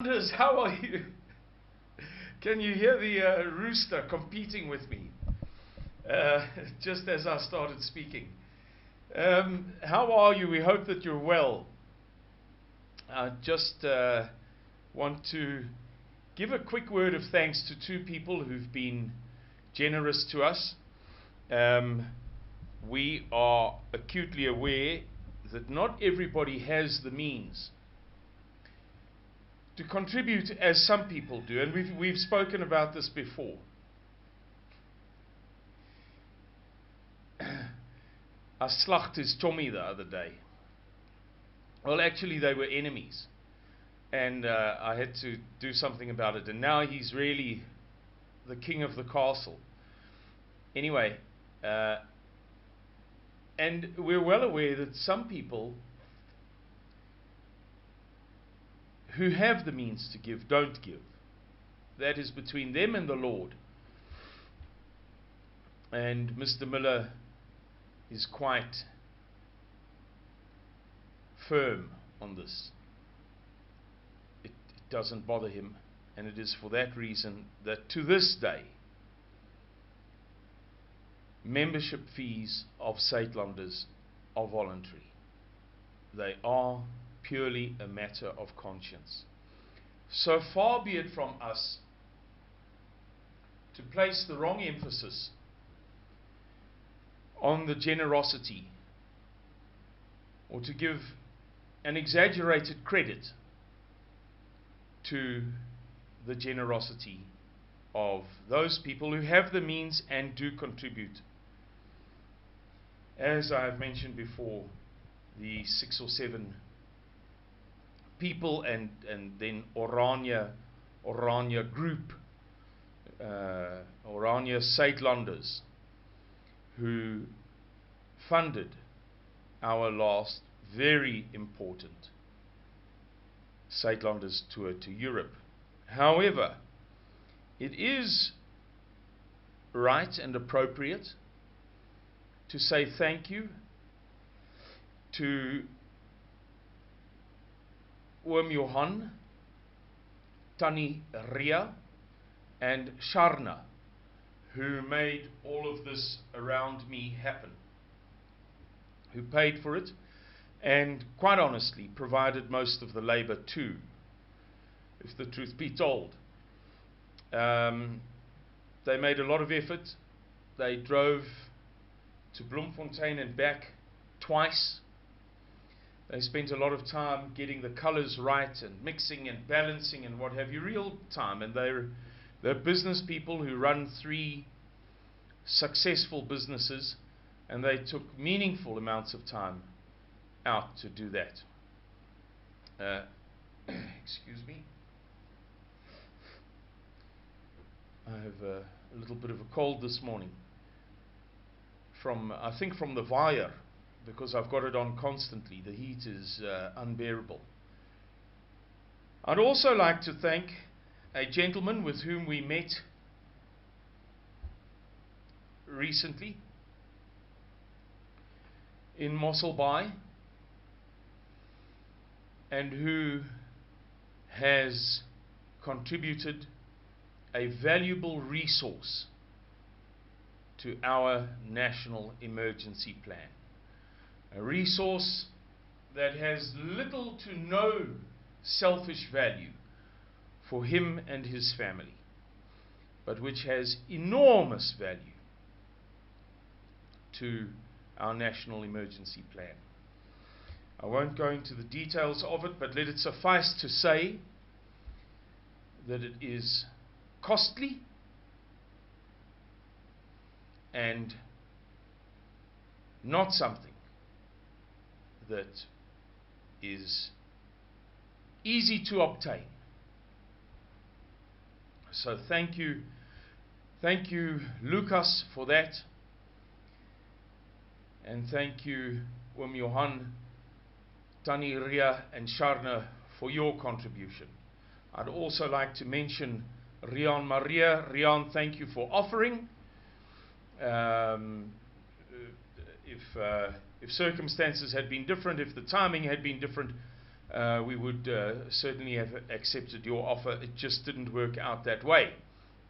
Anders, how are you? Can you hear the rooster competing with me just as I started speaking? How are you? We hope that you're well. I just want to give a quick word of thanks to two people who've been generous to us. We are acutely aware that not everybody has the means to contribute as some people do, and we've spoken about this before. I slacht his Tommy the other day. Well, actually, they were enemies, and I had to do something about it, and now he's really the king of the castle. Anyway, and we're well aware that some people who have the means to give don't give. That is between them and the Lord. And Mr. Miller is quite firm on this. It doesn't bother him, and it is for that reason that to this day membership fees of Saitlanders are voluntary. They are purely a matter of conscience. So far be it from us to place the wrong emphasis on the generosity, or to give an exaggerated credit to the generosity of those people who have the means and do contribute. As I have mentioned before, the 6 or 7 people and then Oranje group, Oranje Saitlanders, who funded our last very important Saitlanders tour to Europe. However, it is right and appropriate to say thank you to Oom Johan, Tannie Ria, and Sharna, who made all of this around me happen, who paid for it, and quite honestly provided most of the labor too, if the truth be told. They made a lot of effort. They drove to Bloemfontein and back twice. They spent a lot of time getting the colors right and mixing and balancing and what have you, real time. And they're business people who run 3 successful businesses, and they took meaningful amounts of time out to do that. Excuse me. I have a little bit of a cold this morning from, I think, from the wire, because I've got it on constantly. The heat is unbearable. I'd also like to thank a gentleman with whom we met recently in Mossel Bay, and who has contributed a valuable resource to our national emergency plan. A resource that has little to no selfish value for him and his family, but which has enormous value to our national emergency plan. I won't go into the details of it, but let it suffice to say that it is costly and not something that is easy to obtain. So thank you, Lucas, for that, and thank you, Oom Johan, Tannie Ria, and Sharna, for your contribution. I'd also like to mention Rian Maria. Rian, thank you for offering. If circumstances had been different, if the timing had been different, we would certainly have accepted your offer. It just didn't work out that way.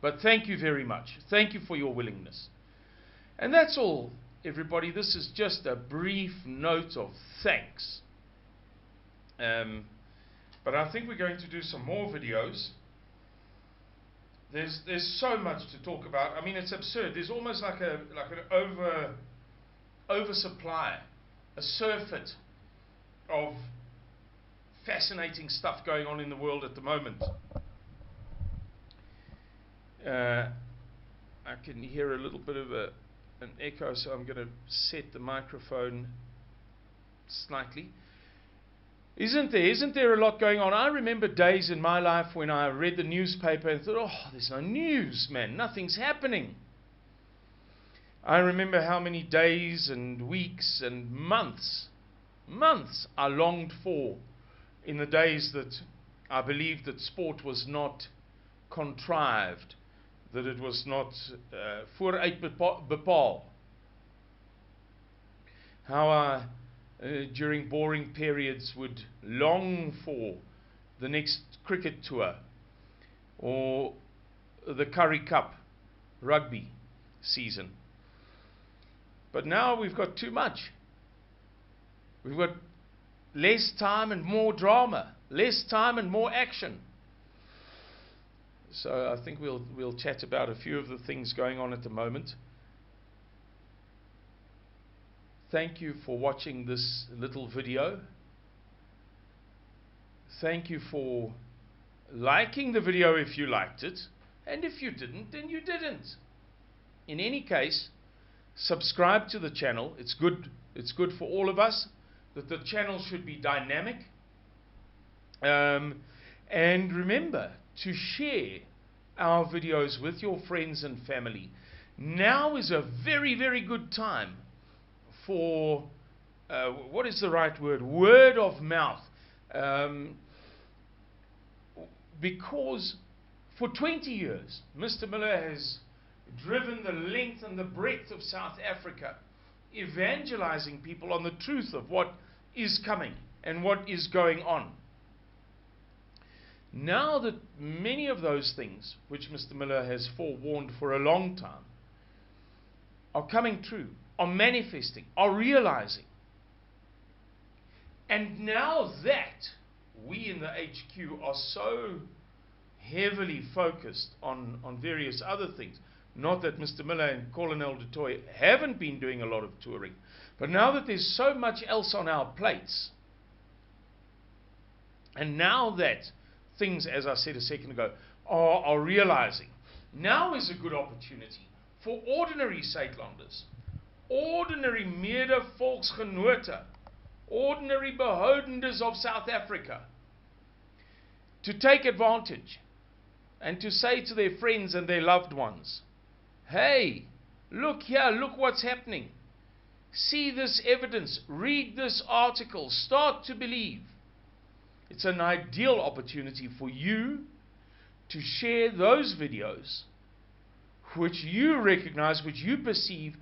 But thank you very much. Thank you for your willingness. And that's all, everybody. This is just a brief note of thanks. But I think we're going to do some more videos. There's so much to talk about. I mean, it's absurd. There's almost like an oversupply, a surfeit of fascinating stuff going on in the world at the moment. I can hear a little bit of an echo, so I'm going to set the microphone slightly. Isn't there a lot going on? I remember days in my life when I read the newspaper and thought, oh, there's no news, man. Nothing's happening. I remember how many days and weeks and months I longed for in the days that I believed that sport was not contrived, that it was not vooruit bepaal. How I during boring periods would long for the next cricket tour or the Currie Cup rugby season. But now we've got too much. We've got less time and more drama, less time and more action. So I think we'll chat about a few of the things going on at the moment. Thank you for watching this little video. Thank you for liking the video if you liked it, and if you didn't, then you didn't. In any case, subscribe to the channel. It's good for all of us that the channel should be dynamic. And remember to share our videos with your friends and family. Now is a very, very good time for, what is the right word? Word of mouth. Because for 20 years, Mr. Miller has driven the length and the breadth of South Africa, evangelizing people on the truth of what is coming and what is going on. Now that many of those things, which Mr. Miller has forewarned for a long time, are coming true, are manifesting, are realizing. And now that we in the HQ are so heavily focused on various other things, not that Mr. Miller and Colonel du Toit haven't been doing a lot of touring, but now that there's so much else on our plates, and now that things, as I said a second ago, are realizing, now is a good opportunity for ordinary Suidlanders, ordinary mede-volksgenote, ordinary behoudenders of South Africa, to take advantage and to say to their friends and their loved ones, hey, look here, look what's happening. See this evidence, read this article, start to believe. It's an ideal opportunity for you to share those videos which you recognize, which you perceive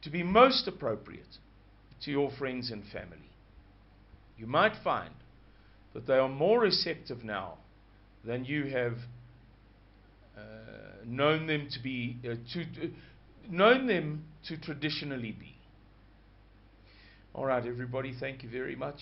to be most appropriate to your friends and family. You might find that they are more receptive now than you have known them to be, known them to traditionally be. All right, everybody, thank you very much.